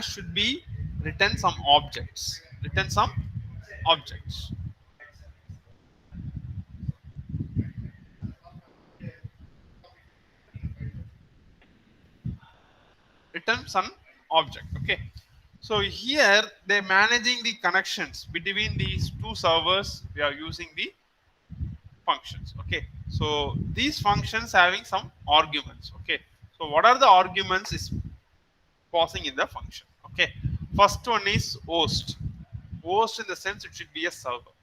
should be return some objects. Return some objects. Return some object. Okay. So here they're managing the connections between these two servers. We are using the functions. Okay. So these functions having some arguments. Okay. So what are the arguments is passing in the function. Okay. First one is host. Host in the sense it should be a server.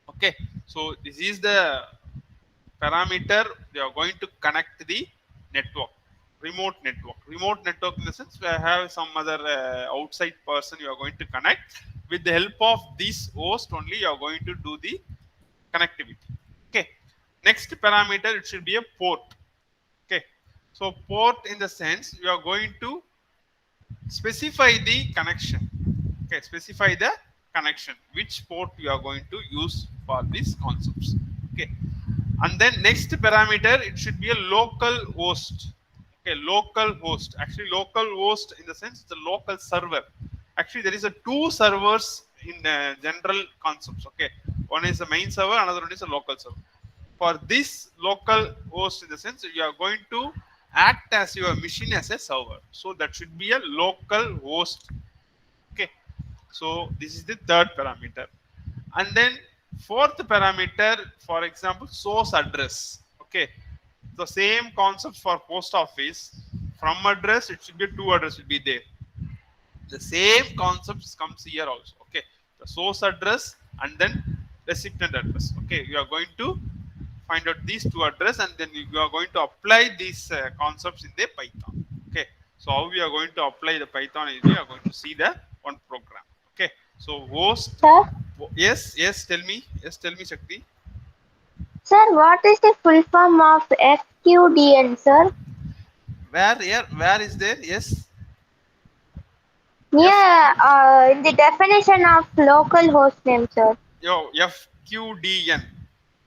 Okay. So this is the parameter we are going to connect the network, remote network in the sense we have some other outside person you are going to connect. With the help of this host only you are going to do the connectivity. Okay, next parameter it should be a port. Okay, so port in the sense you are going to specify the connection. Okay, specify the connection which port you are going to use for these concepts. Okay, and then next parameter it should be a local host. Okay, local host, actually local host in the sense it's a local server. Actually there is a two servers in general concepts. Okay, one is the main server, another one is a local server. For this local host in the sense you are going to act as your machine as a server, so that should be a local host. Okay, so this is the third parameter. And then fourth parameter, for example, source address. Okay, the same concept for post office. From address it should be two address will be there. The same concepts comes here also. Okay, the source address and then recipient address. Okay, you are going to find out these two address and then you are going to apply these concepts in the Python. Okay, so how we are going to apply the Python is we are going to see the one program. Okay, so host. Sir, Yes, yes, tell me. Yes, tell me, Shakti. sir, what is the full form of FQDN, sir? Where is there? Yes, F Yeah, in the definition of local host name, sir. FQDN.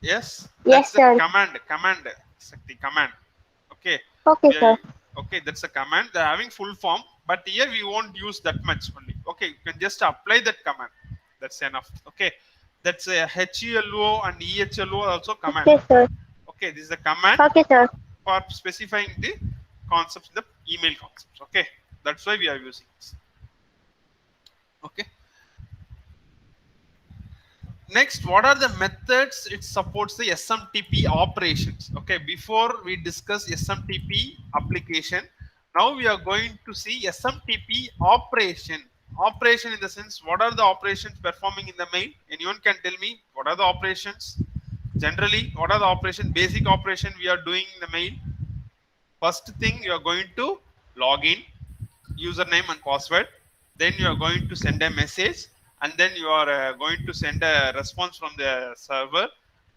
Yes, that's Yes, the sir. command, Shakti, command. Okay, Okay, we sir. are, okay, that's a command. They're having full form, but here we won't use that much only. Okay, you can just apply that command. That's enough. Okay, that's a HELO and EHLO also command. Okay, sir. Okay, this is a command Okay, sir. for specifying the concepts in the email concepts. Okay, that's why we are using this. Okay, next, what are the methods it supports the SMTP operations? Okay, before we discuss SMTP application, now we are going to see SMTP operation. Operation in the sense, what are the operations performing in the mail? Anyone can tell me what are the operations? Generally, what are the operation, basic operation we are doing in the mail? First thing, you are going to log in, username and password. Then you are going to send a message, and then you are going to send a response from the server,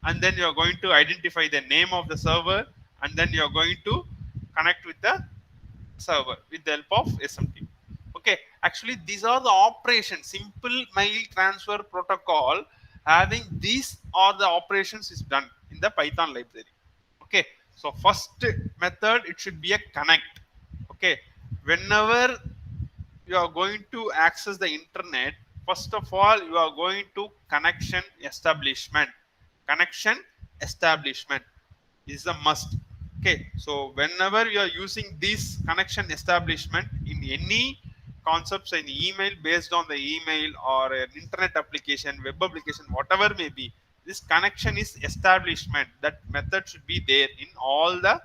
and then you are going to identify the name of the server, and then you are going to connect with the server with the help of SMTP. Okay, actually these are the operations. Simple mail transfer protocol having these are the operations is done in the Python library. Okay, so first method it should be a connect. Okay, whenever you are going to access the internet, first of all you are going to connection establishment is a must. Okay, so whenever you are using this connection establishment in any concepts in email, based on the email or an internet application, web application, whatever may be, this connection is establishment. That method should be there in all the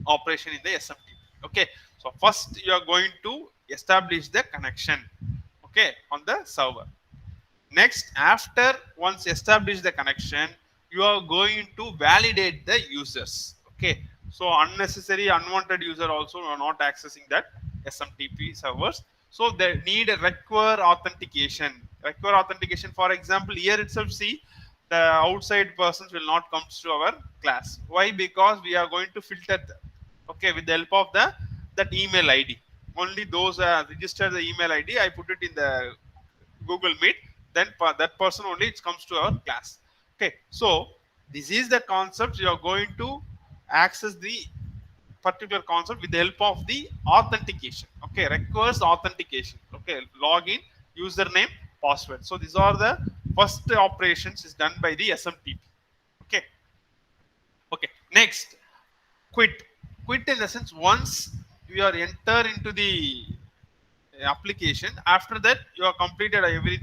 operation in the SMTP. Okay, so first you are going to establish the connection, okay, on the server. Next, after once establish the connection, you are going to validate the users. Okay, so unnecessary unwanted user also are not accessing that SMTP servers, so they need a require authentication. For example, here itself, see, the outside persons will not come to our class. Why? Because we are going to filter them. Okay, with the help of the that email ID. Only those register the email ID, I put it in the Google Meet, then that person only it comes to our class. Okay, so this is the concept. You are going to access the particular concept with the help of the authentication. Okay, requires authentication. Okay, login, username, password. So these are the first operations is done by the SMTP. Okay. Okay. Next, quit. Quit in the sense once you are enter into the application, after that you have completed every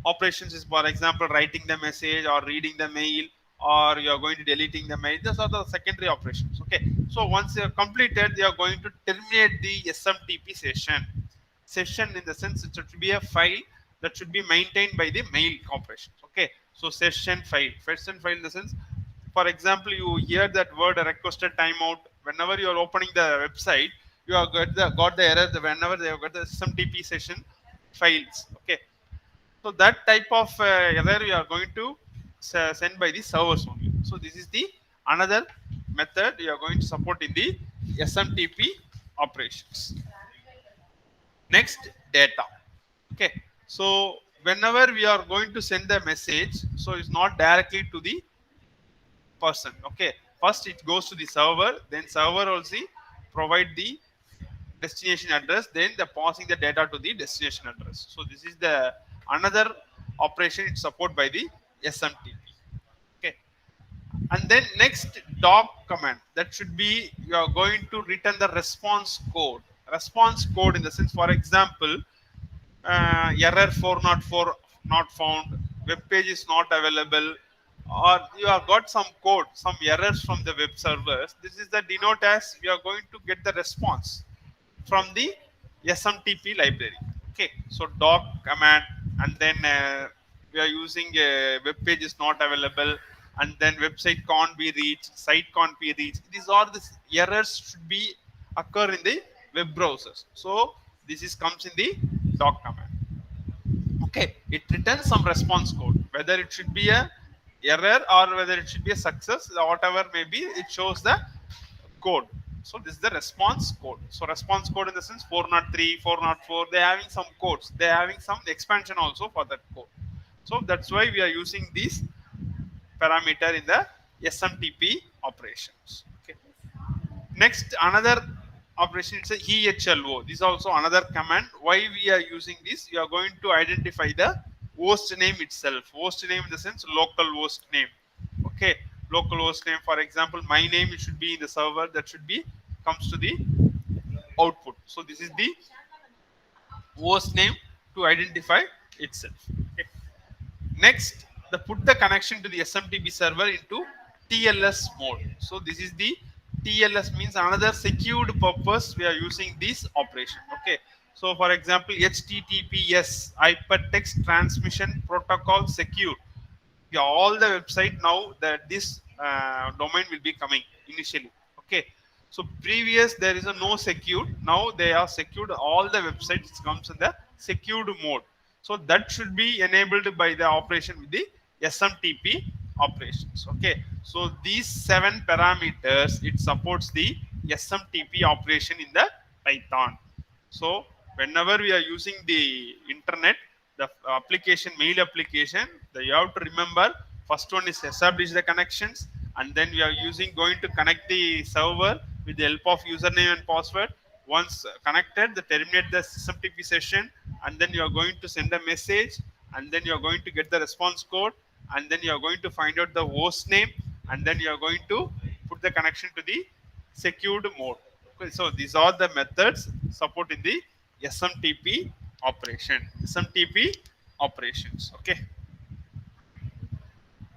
operations is, for example, writing the message or reading the mail, or you are going to deleting the mail. Those are the secondary operations. Okay, so once you have completed, you are going to terminate the SMTP session in the sense it should be a file that should be maintained by the mail operations. Okay, so session file in the sense, for example, you hear that word requested timeout whenever you are opening the website, you have got the error whenever they have got the SMTP session files. Okay, so that type of error you are going to send by the servers only. So this is the another method you are going to support in the SMTP operations. Next, data. Okay, so whenever we are going to send a message, so it's not directly to the person. Okay, first it goes to the server, then server also provide the destination address, then the passing the data to the destination address. So this is the another operation it's support by the SMTP. Okay, and then next, doc command, that should be you are going to return the response code in the sense, for example, error 404 not found, web page is not available, or you have got some code, some errors from the web servers. This is the denote as we are going to get the response from the SMTP library. Okay, so doc command, and then we are using web page is not available, and then website can't be reached, site can't be reached. These are the errors should be occur in the web browsers. So this is comes in the doc command. Okay, it returns some response code, whether it should be a error or whether it should be a success, whatever may be, it shows the code. So this is the response code. So response code in the sense 403, 404, they're having some codes, they're having some expansion also for that code. So that's why we are using these parameter in the SMTP operations. Okay. Next, another operation is a EHLO. This is also another command. Why we are using this? We are going to identify the host name itself. Host name in the sense local host name. Okay, local host name. For example, my name, it should be in the server. That should be comes to the output. So this is the host name to identify itself. Okay. Next, put the connection to the SMTP server into TLS mode. So this is the TLS means another secured purpose we are using this operation. Okay. So for example, HTTPS Hypertext Transmission Protocol Secure. Yeah, all the website now that this domain will be coming initially. Okay. So previous there is a no secured. Now they are secured. All the websites comes in the secured mode. So that should be enabled by the operation with the SMTP operations. Okay. So these 7 parameters it supports the SMTP operation in the Python. So whenever we are using the internet, the application, mail application, you have to remember first one is establish the connections, and then we are going to connect the server with the help of username and password. Once connected, terminate the SMTP session, and then you are going to send a message, and then you are going to get the response code, and then you are going to find out the host name, and then you are going to put the connection to the secured mode. Okay, so these are the methods supporting the SMTP operation, SMTP operations. Okay,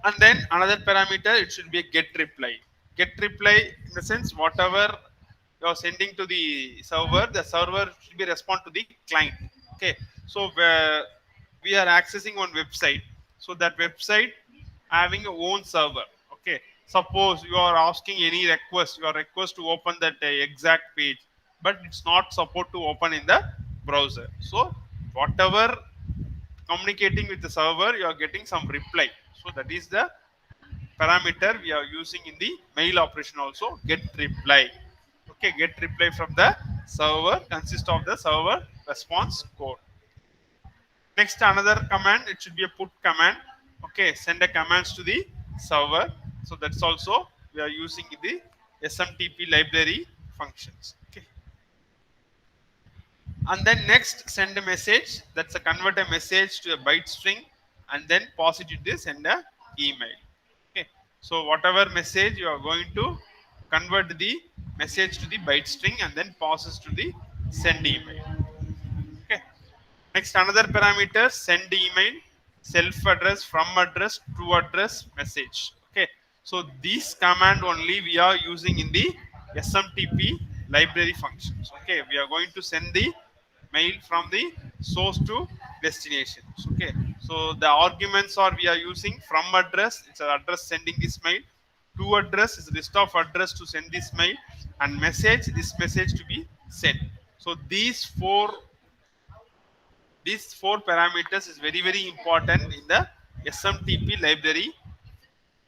and then another parameter, it should be a get reply. Get reply in the sense whatever you are sending to the server should be respond to the client. Okay, so we are accessing one website, so that website having a own server. Okay, suppose you are asking any request, your request to open that exact page, but it's not support to open in the browser. So whatever communicating with the server, you are getting some reply. So that is the parameter we are using in the mail operation also, get reply. Okay, get reply from the server consists of the server response code. Next, another command, it should be a put command. Okay, send a commands to the server. So that's also we are using the SMTP library functions. Okay. And then next send a message, that's a convert a message to a byte string and then pass it into send a email. Okay, so whatever message you are going to convert the message to the byte string and then passes to the send email. Okay, next another parameter send email, self address, from address, to address, message. Okay, so this command only we are using in the SMTP library functions. Okay, we are going to send the mail from the source to destination. Okay, so the arguments are we are using from address, it's an address sending this mail, to address is list of address to send this mail, and message this message to be sent. So these four parameters is very important in the SMTP library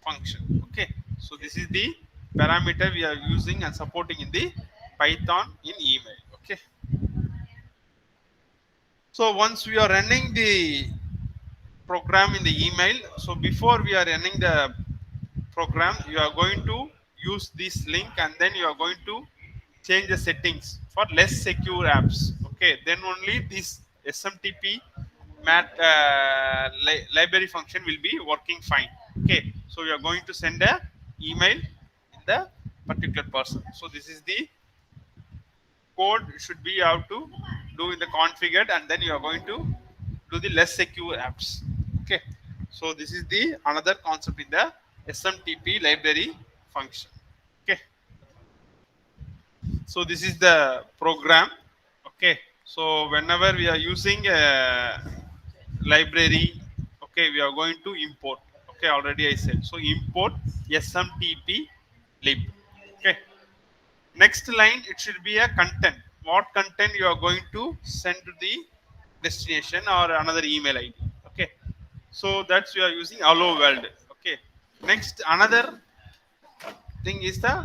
function. Okay, so this is the parameter we are using and supporting in the Python in email. Okay, so once we are running the program in the email, so before we are running the program, you are going to use this link and then you are going to change the settings for less secure apps. Okay, then only this SMTP library function will be working fine. Okay, so you are going to send a email in the particular person. So this is the code should be how to do in the configured, and then you are going to do the less secure apps. Okay, so this is the another concept in the SMTP library function. Okay, so this is the program. Okay, so whenever we are using a library, okay, we are going to import. Okay, already I said, so import SMTP lib. Okay, next line it should be a content, what content you are going to send to the destination or another email ID. Okay, so that's we are using hello world. Okay, next another thing is the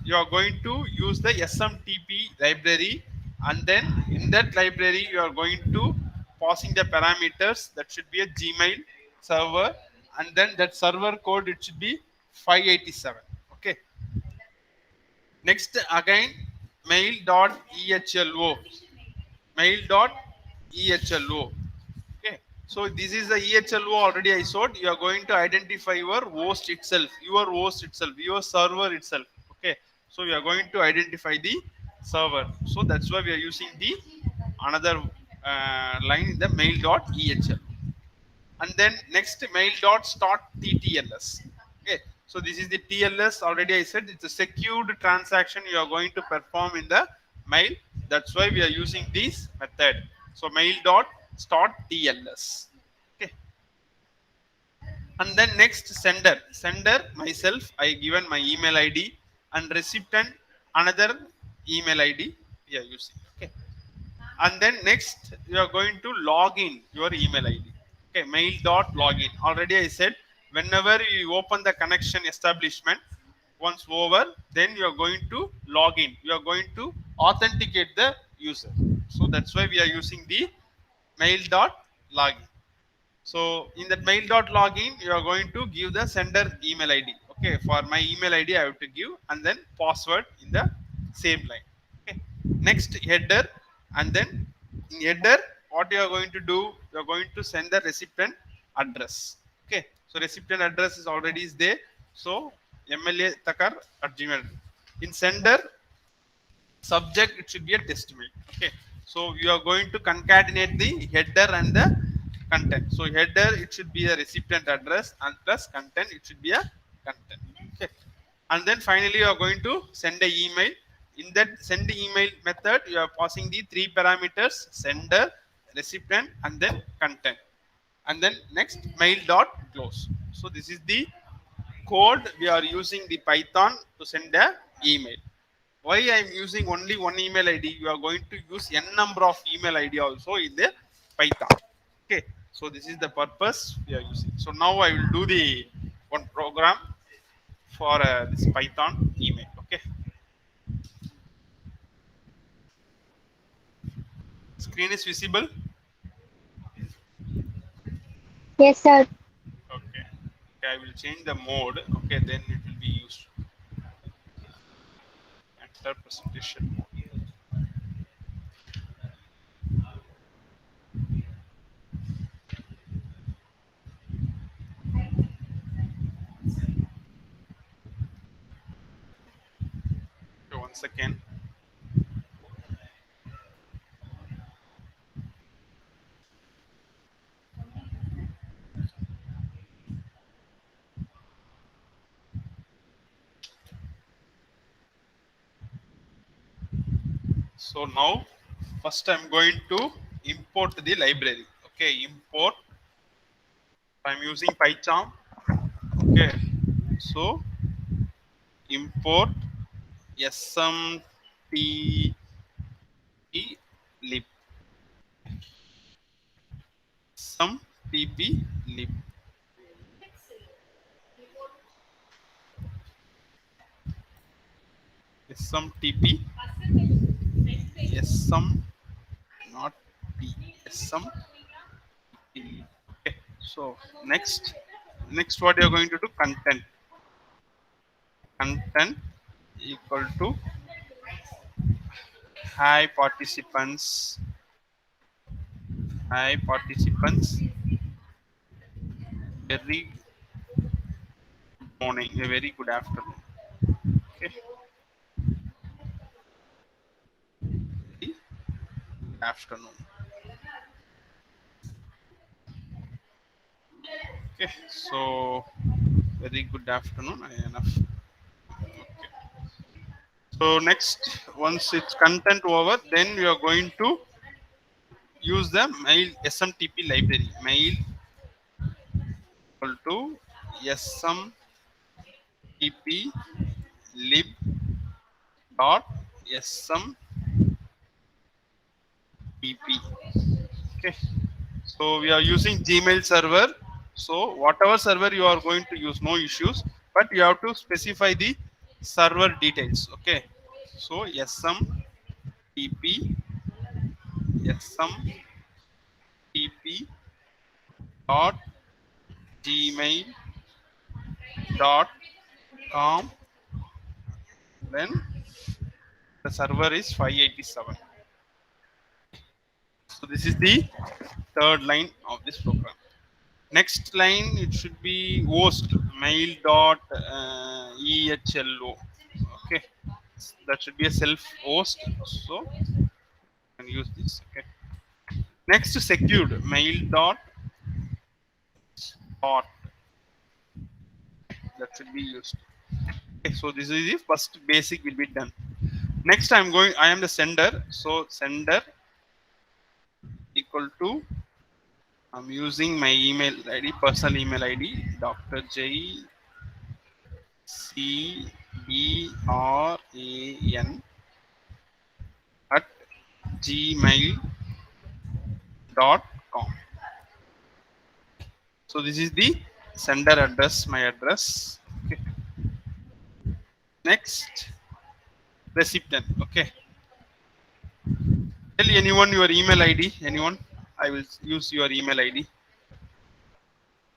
you are going to use the SMTP library, and then in that library you are going to passing the parameters, that should be a Gmail server, and then that server code it should be 587. Okay, next again mail.ehlo, mail.ehlo. Okay, so this is the EHLO already I showed. You are going to identify your host itself, your server itself. Okay, so we are going to identify the server. So that's why we are using the another line in the mail.ehl. And then next mail dot start TTLS. Okay, so this is the TLS, already I said it's a secured transaction you are going to perform in the mail. That's why we are using this method. So mail dot start TLS. Okay, and then next sender myself I given my email ID, and recipient another email ID we are using. Okay, and then next you are going to log in your email ID. Okay, mail dot login, already I said whenever you open the connection establishment once over, then you are going to log in, you are going to authenticate the user. So that's why we are using the mail dot login. So in that mail dot login, you are going to give the sender email ID. Okay, for my email ID, I have to give, and then password in the same line. Okay. Next header, and then in header, what you are going to do? You are going to send the recipient address. Okay. So recipient address is already is there. So MLA Takar at Gmail. In sender, subject it should be a test mail. Okay, so you are going to concatenate the header and the content. So header it should be a recipient address, and plus content it should be a content. Okay, and then finally you are going to send a email. In that send email method you are passing the three parameters: sender, recipient, and then content, and then next mail dot close. So this is the code we are using the Python to send a email. Why I am using only one email ID? You are going to use n number of email ID also in the Python. Okay, so this is the purpose we are using. So now I will do the one program for this Python email. Okay, screen is visible. Yes, sir. Okay, okay, I will change the mode. Okay, then it will be used. Okay, so now I will do the one program for this Python email. Okay, screen is visible. Okay, okay, I will change the mode. Okay, then it will be used. Okay, next header, and then subject it should be a test mail. Okay, so recipient address, and then content. Okay, and then next mail dot login. Enter presentation mode. Okay, 1 second. So now, first I'm going to import the library. Okay, import. I'm using PyCharm. Okay, so import smtp lib. Smtp lib. smtp sm not p sm. Okay, so next what you're going to do, content equal to hi participants, very morning, a very good afternoon. Okay, very afternoon. Okay, so very good afternoon. Enough. Okay. So next, once it's content over, then we are going to use the mail SMTP library. Mail equal to SMTP lib dot SMTP. Okay. So we are using Gmail server. So whatever server you are going to use, no issues. But you have to specify the server details. Okay. So SMTP smtp dot gmail dot com. Then the server is 587. So this is the third line of this program. Next line, it should be host mail dot ehlo. Okay, that should be a self host. So you can use this. Okay. Next, secured mail dot spot, that should be used. Okay, so this is the first basic will be done. Next, I am the sender. So sender equal to, I'm using my email ID, personal email ID, Dr. J C B R A N at gmail.com. So this is the sender address, my address. Okay. Next, recipient. Okay. Tell anyone your email ID. Anyone? I will use your email ID.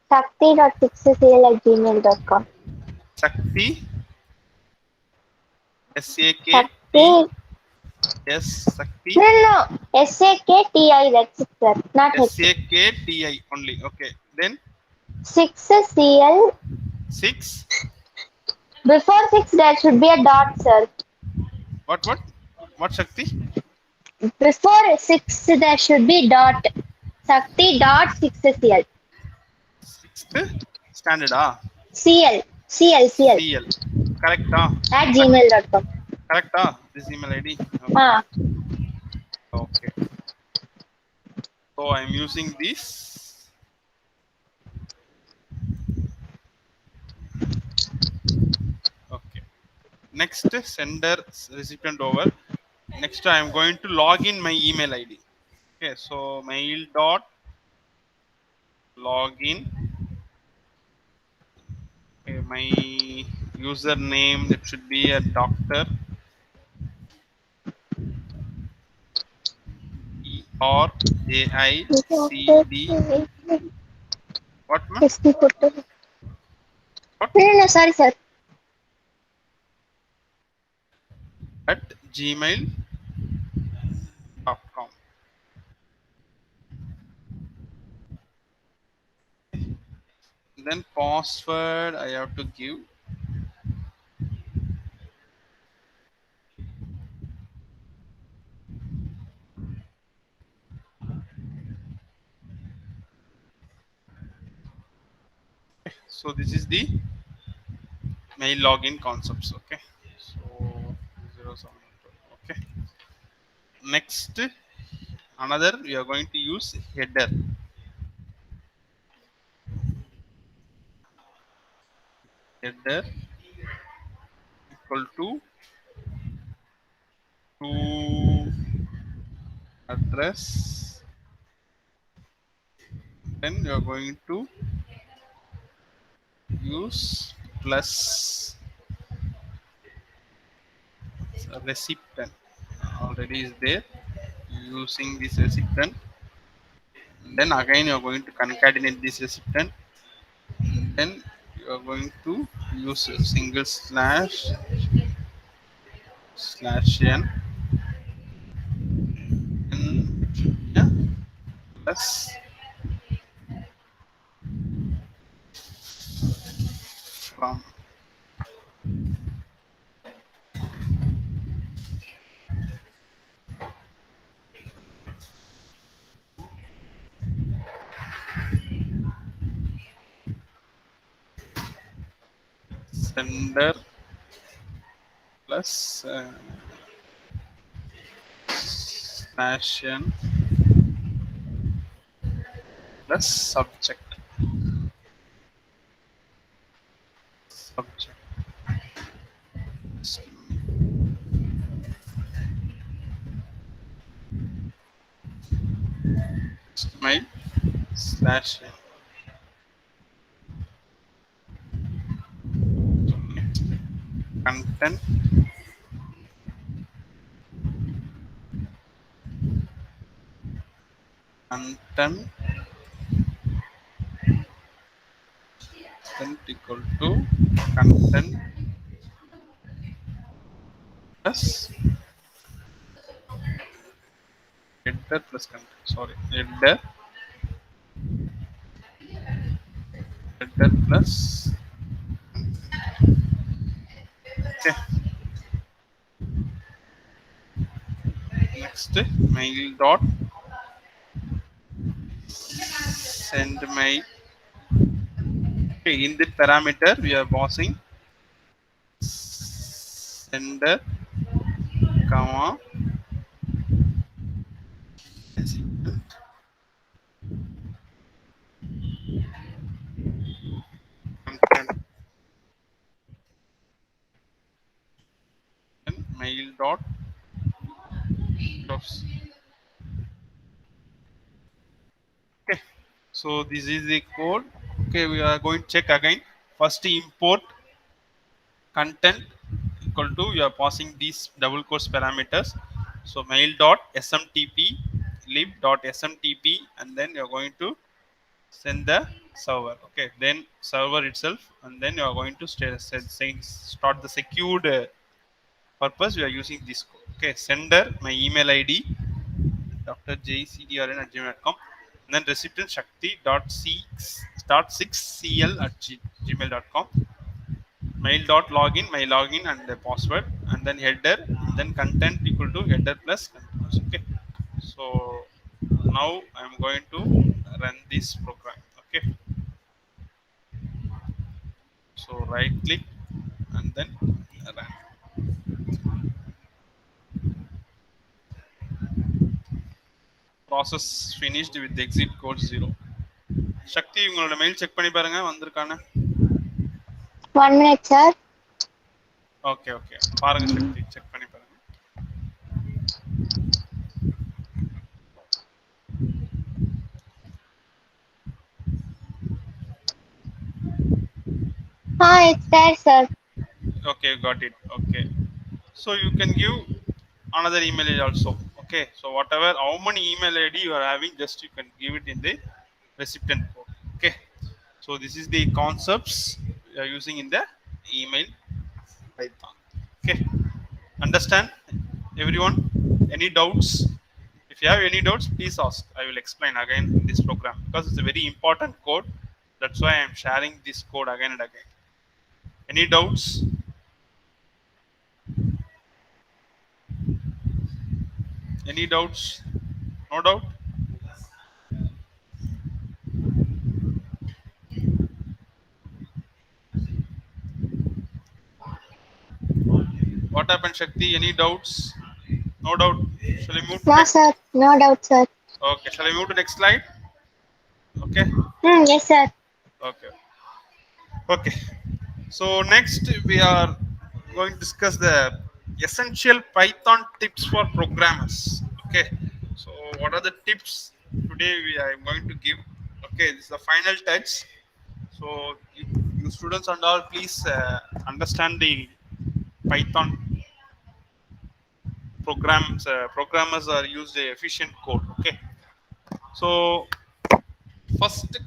Sakti.6cl@gmail.com. Sakti. Sakti. SAKT. Yes, Sakti. No. SAKTI. That's it, sir. Not H. SAKTI only. Okay. Then 6cl. 6. Before 6, there should be a dot, sir. What? What Shakti? Before 6, there should be dot. Sakti.6cl. 6th standard. Ah. CL. CL. Correct. Ah. At gmail.com. Correct. Ah. This email ID. Okay. Ah. Okay. So I'm using this. Okay. Next, sender recipient over. Next, I'm going to log in my email ID. Okay. So mail dot login. Okay, my username, that should be a doctor ERJICD. What, man? What? No, sorry, sir. at gmail.com. Then password I have to give. So this is the mail login concepts. Okay. So 07. Okay. Next, another we are going to use header. Header equal to address. Then you are going to use plus recipient. Already is there. Using this recipient. Then again you are going to concatenate this recipient. Then you are going to use a single slash n and yeah, plus from sender plus slash n plus subject mail slash n. Content content content equal to content plus header plus content. Sorry, header plus. Okay. Next, mail dot send mail. Okay, in the parameter we are passing sender comma content and mail dot jobs. Okay, so this is the code. Okay, we are going to check again. First, import content equal to you are passing these double quotes parameters. So mail dot smtp lib dot smtp and then you are going to send the server. Okay, then server itself and then you are going to start the secured purpose we are using this code. Okay, sender my email id drjcdrn@gmail.com and then recipient shakti.6cl at gmail.com. Mail dot login my login and the password and then header and then content equal to header plus content. Okay, so now I'm going to run this program. Okay, so right click and then run. Process finished with exit code 0. Shakti உங்களோட mail check பண்ணி பாருங்க வந்திருக்கானே. 1 minute, sir. Okay okay பாருங்க சக்தி check பண்ணி பாருங்க. It's there, sir. Okay, got it. Okay, so you can give another email ID also. Okay, so whatever how many email id you are having, just you can give it in the recipient code. Okay, so this is the concepts we are using in the email python. Okay, Understand, everyone? Any doubts? If you have any doubts, please ask. I will explain again this program because it's a very important code. That's why I am sharing this code again and again. Any doubts? Any doubts? No doubt? What happened, Shakti? Any doubts? No doubt. Shall we move to No, next? sir. No doubt, sir. Okay. Shall we move to next slide? Okay. Yes, sir. Okay. Okay. So next we are going to discuss the essential Python tips for programmers. Okay. So what are the tips today we are going to give? Okay, this is the final touch. So you students and all, please understand the Python programs. Programmers are used a efficient code. Okay. So first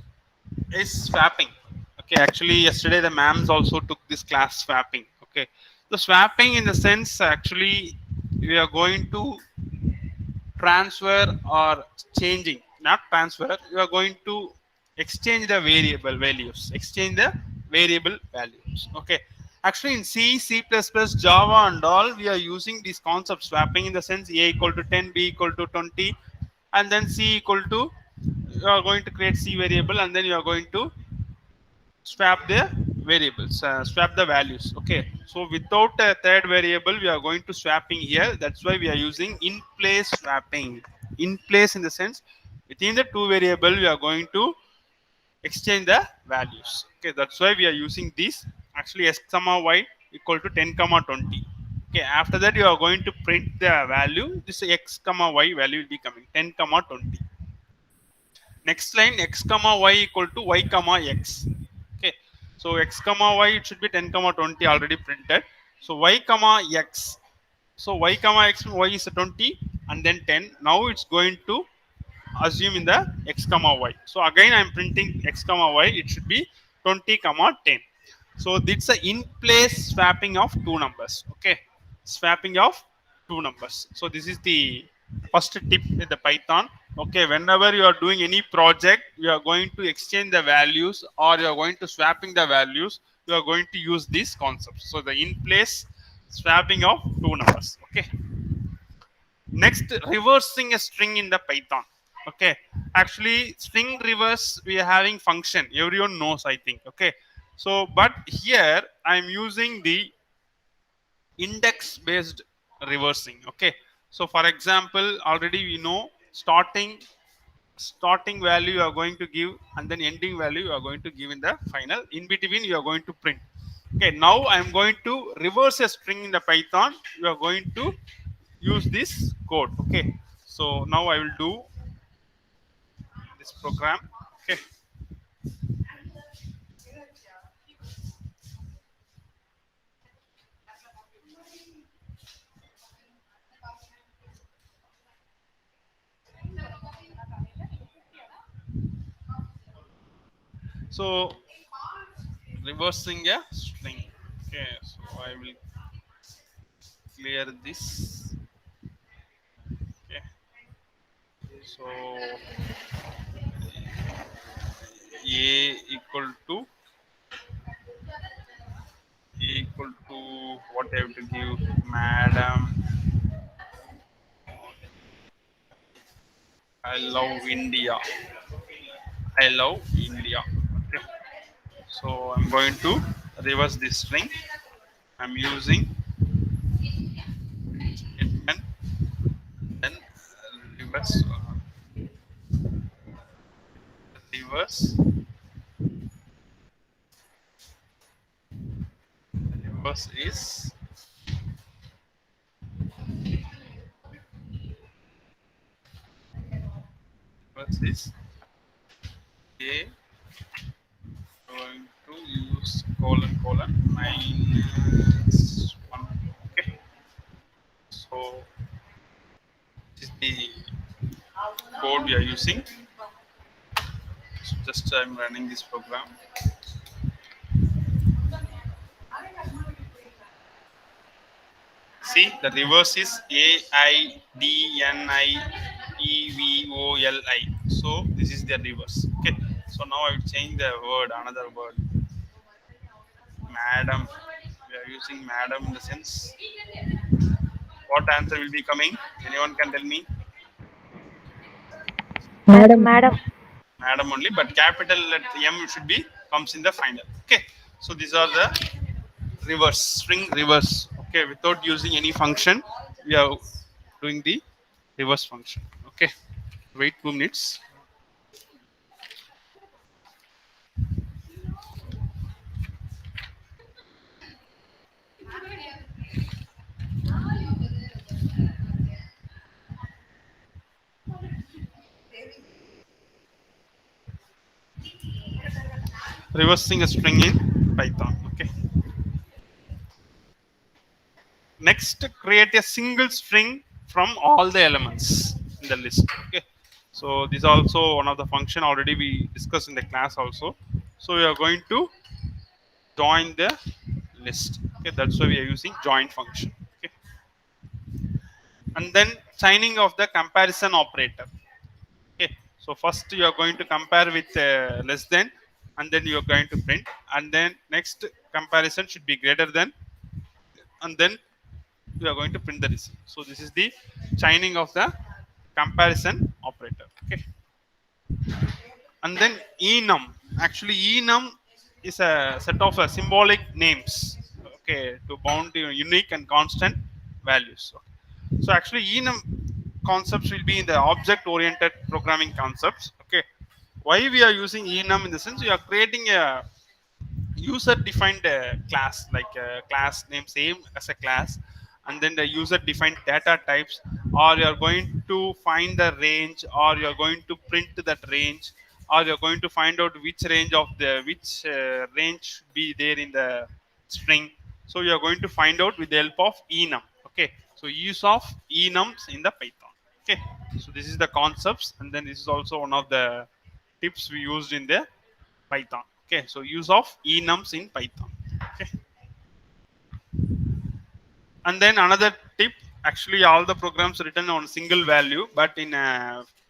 is swapping. Okay, actually yesterday the ma'ams also took this class swapping. Okay, the swapping in the sense actually we are going to transfer or changing, not transfer, you are going to exchange the variable values, exchange the variable values. Okay, actually in C++, Java and all, we are using this concept swapping in the sense a equal to 10, b equal to 20, and then c equal to, you are going to create c variable and then you are going to swap the variables, swap the values. Okay, so without a third variable we are going to swapping here. That's why we are using in place swapping. In place in the sense within the two variable we are going to exchange the values. Okay, that's why we are using this. Actually x comma y equal to 10 comma 20. Okay, after that you are going to print the value. This x comma y value will be coming 10 comma 20. Next line x comma y equal to y comma x. Okay, so x comma y, it should be 10 comma 20 already printed. So y comma x, so y comma x, y is 20 and then 10. Now it's going to assume in the x comma y. So again I'm printing x comma y, it should be 20 comma 10. So it's a in place swapping of two numbers. Okay, swapping of two numbers. So this is the first tip in the Python. Okay, whenever you are doing any project, you are going to exchange the values or you are going to swapping the values, you are going to use this concept. So the in place swapping of two numbers. Okay, next, reversing a string in the Python. Okay, actually string reverse we are having function, everyone knows I think. Okay, so but here I'm using the index based reversing. Okay, so for example already we know starting value you are going to give and then ending value you are going to give in the final, in between you are going to print. Okay, now I am going to reverse a string in the Python. You are going to use this code. Okay, so now I will do this program. Okay, so reversing a string. Okay, so I will clear this. Okay, so a equal to what I have to give, madam, I love India. I love India. Okay. So I'm going to reverse this string. I'm using it and then reverse. Reverse. Reverse is reverse is a, going to use colon minus one. Okay. So this is the code we are using. So just I'm running this program. See, the reverse is AIDNIEVOLI. So this is the reverse. Okay. So now I will change the word, another word. Madam. We are using madam in the sense. What answer will be coming? Anyone can tell me? Madam. Madam. Madam only, but capital letter M should be comes in the final. Okay. So these are the reverse, string reverse. Okay. Without using any function, we are doing the reverse function. Okay. Wait 2 minutes. Reversing a string in Python. Okay. Next, create a single string from all the elements in the list. Okay. So this is also one of the function already we discussed in the class also. So we are going to join the list. Okay, that's why we are using join function. Okay, and then signing of the comparison operator. Okay, so first you are going to compare with less than, and then you are going to print, and then next comparison should be greater than, and then you are going to print the result. So this is the signing of the comparison operator. Okay, and then enum. Actually enum is a set of symbolic names, okay, to bound unique and constant values. So actually enum concepts will be in the object oriented programming concepts. Okay, why we are using enum? In the sense we are creating a user defined class, like a class name same as a class, and then the user defined data types, or you are going to find the range, or you are going to print that range, or you are going to find out which range of the which range should be there in the string. So you are going to find out with the help of enum. Okay, so use of enums in the Python. Okay, so this is the concepts, and then this is also one of the tips we used in the Python. Okay, so use of enums in Python. Okay, and then another tip. Actually, all the programs written on single value, but in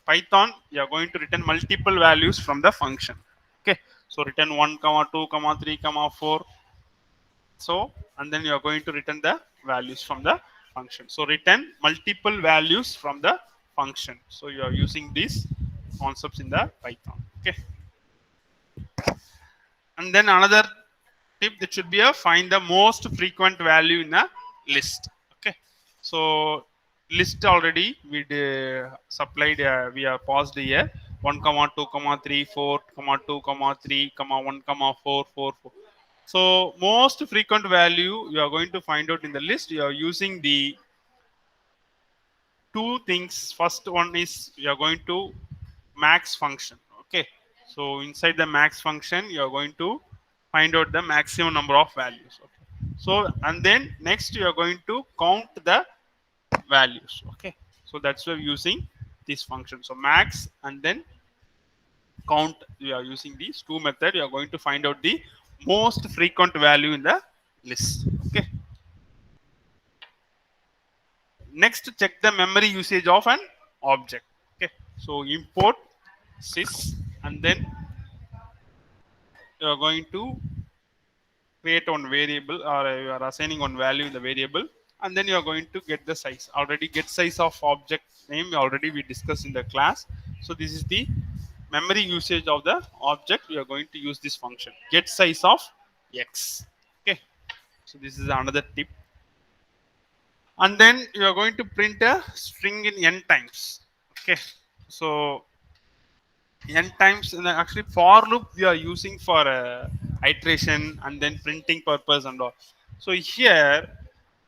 Python, you are going to return multiple values from the function. Okay, so return 1, comma 2, comma 3, comma 4. So, and then you are going to return the values from the function. So return multiple values from the function. So you are using these concepts in the Python. Okay. And then another tip, that should be a find the most frequent value in a list. Okay, so list already we supplied, we are paused here 1 comma 2 comma 3 4 comma 2 comma 3 comma 1 comma 4 4 4. So most frequent value you are going to find out in the list. You are using the two things. First one is you are going to max function. Okay, so inside the max function you are going to find out the maximum number of values. Okay, so and then next you are going to count the values. Okay, so that's why we're using this function. So max and then count, you are using these two method. You are going to find out the most frequent value in the list. Okay, next check the memory usage of an object. Okay, so import sys, and then you are going to create one variable, or you are assigning one value in the variable, and then you are going to get the size. Already get size of object name already we discussed in the class. So this is the memory usage of the object. We are going to use this function get size of x. Okay, so this is another tip. And then you are going to print a string in n times. Okay, so n times, and actually for loop we are using for iteration and then printing purpose and all. So here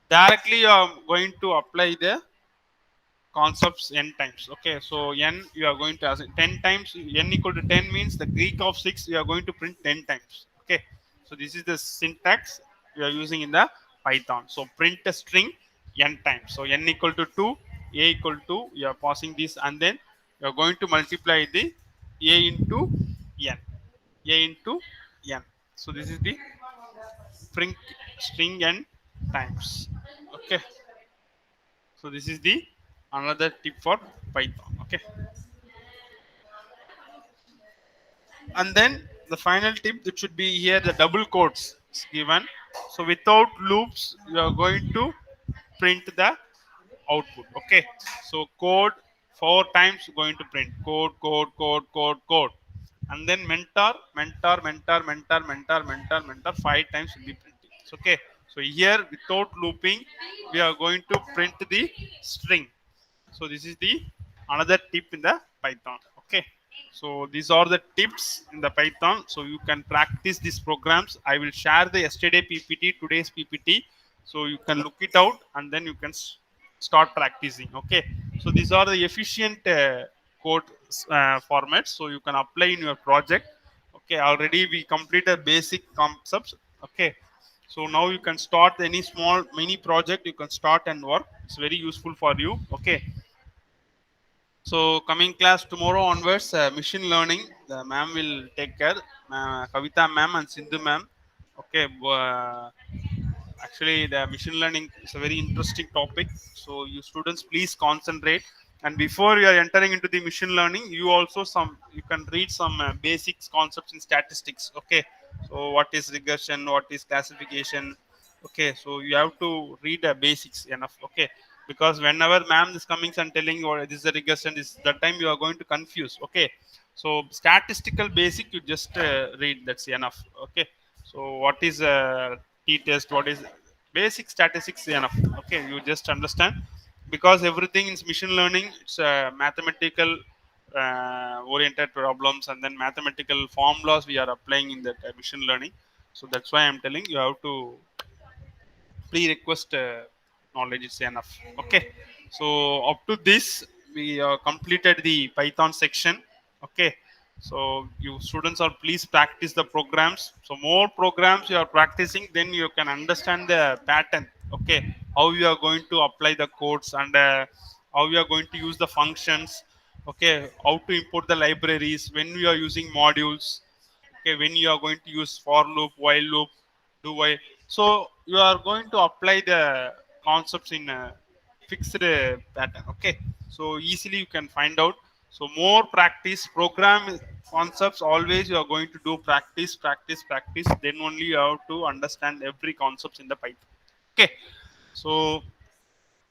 directly you are going to apply the concepts n times. Okay, so n you are going to ask 10 times. N equal to 10 means the Greek of 6 you are going to print 10 times. Okay, so this is the syntax we are using in the Python. So print a string n times. So n equal to 2, a equal to, you are passing this, and then you are going to multiply the a into n, a into n. So this is the print string n times. Okay, So this is the another tip for Python. Okay. And then the final tip that should be here, the double quotes is given. So without loops, you are going to print the output. Okay. So code 4 times going to print code, and then mentor 5 times will be printing. So, okay. So here without looping, we are going to print the string. So this is the another tip in the Python. Okay. So these are the tips in the Python. So you can practice these programs. I will share the yesterday PPT, today's PPT. So you can look it out and then you can start practicing. Okay. So these are the efficient code formats. So you can apply in your project. Okay. Already we completed basic concepts. Okay. So now you can start any small mini project. You can start and work. It's very useful for you. Okay. So coming class tomorrow onwards, machine learning, the ma'am will take care. Kavita ma'am and Sindhu ma'am. Okay, actually the machine learning is a very interesting topic. So you students please concentrate. And before you are entering into the machine learning, you also you can read some basics concepts in statistics. Okay, so what is regression, what is classification. Okay, so you have to read the basics enough. Okay, because whenever ma'am is coming and telling you, oh, this is a regression, this that time you are going to confuse. Okay, so statistical basic you just read, that's enough. Okay, so what is a t-test, what is basic statistics enough. Okay, you just understand, because everything in machine learning, it's mathematical oriented problems, and then mathematical formulas we are applying in that machine learning. So that's why I'm telling you have to prerequisite knowledge is enough. Okay, so up to this we completed the Python section. Okay, so you students are please practice the programs. So more programs you are practicing, then you can understand the pattern. Okay, how you are going to apply the codes, and how you are going to use the functions. Okay, how to import the libraries when we are using modules. Okay, when you are going to use for loop, while loop, do while. So you are going to apply the concepts in a fixed pattern. Okay, so easily you can find out. So more practice program concepts, always you are going to do practice, then only you have to understand every concepts in the Python. Okay, so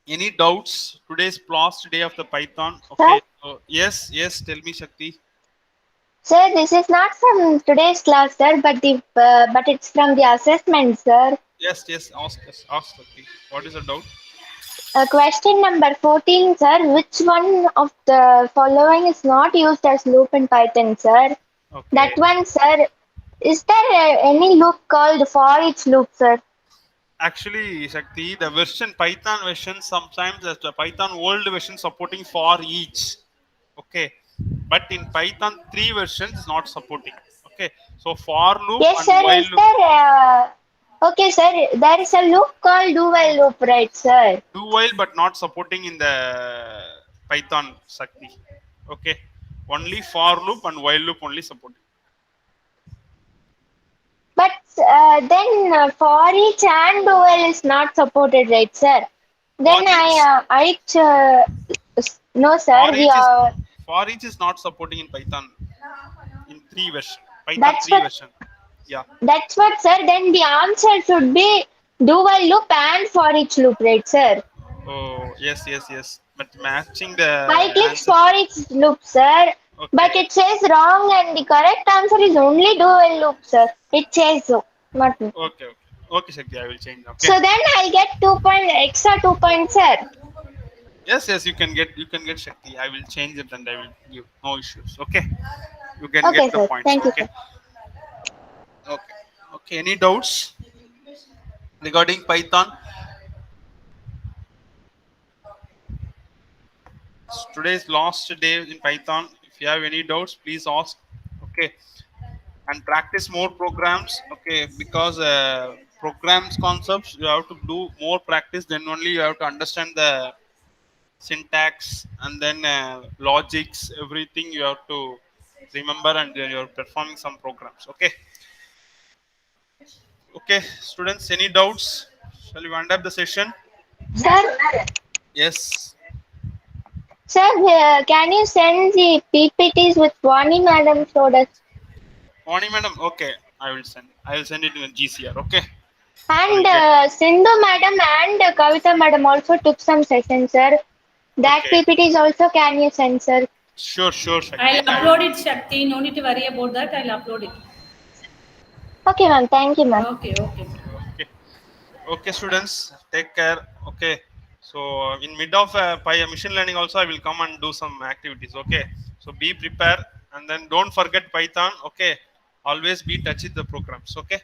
any doubts? Today's last day of the Python. Sir, Okay, so yes, tell me, Shakti. sir, this is not from today's class, sir, but it's from the assessment, sir. Yes, ask Shakti. What is the doubt? Question number 14, sir. Which one of the following is not used as loop in Python, sir? That Okay. one, sir. Is there any loop called for each loop, sir? Actually, Shakti, the version Python version, sometimes the Python old version supporting for each. Okay. But in Python 3 versions is not supporting. Okay. So for loop Yes, and sir. while Is loop. there? Okay, sir. There is a loop called do while loop, right, sir? Do while but not supporting in the Python Shakti. Okay. Only for loop and while loop only supporting. But then for each and do while is not supported, right, sir? For Then each no, sir. for We each is are. for each is not supporting in Python in 3 version. Python That's 3 what. version. Yeah. That's what, sir. Then the answer should be do while loop and for each loop, right, sir? Oh, yes. But matching I the clicks answer. for each loop, sir. But Okay. it says wrong, and the correct answer is only do while loop, sir. It says so, not me. Okay. Okay, Shakti, I will change. Okay. So then I'll get 2 point extra 2 points, sir. Yes, you can get Shakti. I will change it and I will give no issues. Okay. You can Okay, get the sir. points. Thank you, Okay. sir. Okay. Okay. Any doubts regarding Python? Today's last day in Python. If you have any doubts, please ask. Okay. And practice more programs. Okay, because programs concepts you have to do more practice, then only you have to understand the syntax, and then logics, everything you have to remember, and then you're performing some programs. Okay. Okay, students, any doubts? Shall we wind up the session? Sir, Yes. Sir, can you send the PPTs with Vani madam showed us? Vani madam, okay. I will send it in a GCR. Okay. I will And get. Sindhu madam and Kavita madam also took some sessions, sir. That Okay. PPTs also can you send, sir? Sure, sure, I'll Shakti. I will. upload it, Shakti. No need to worry about that. I'll upload it. Okay, ma'am. Thank you, ma'am. Okay, okay. Okay. Okay, students. Take care. Okay. So in mid of machine learning also, I will come and do some activities. Okay. So be prepared and then don't forget Python. Okay. Always be touch with the programs. Okay.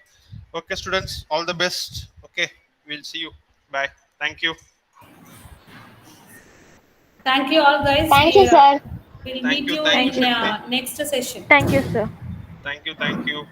Okay, students. All the best. Okay. We'll see you. Bye. Thank you. Thank you all, guys. Thank you, sir. We'll Thank meet you. you Thank you, in Shakti. next session. Thank you, sir. Thank you. Thank you.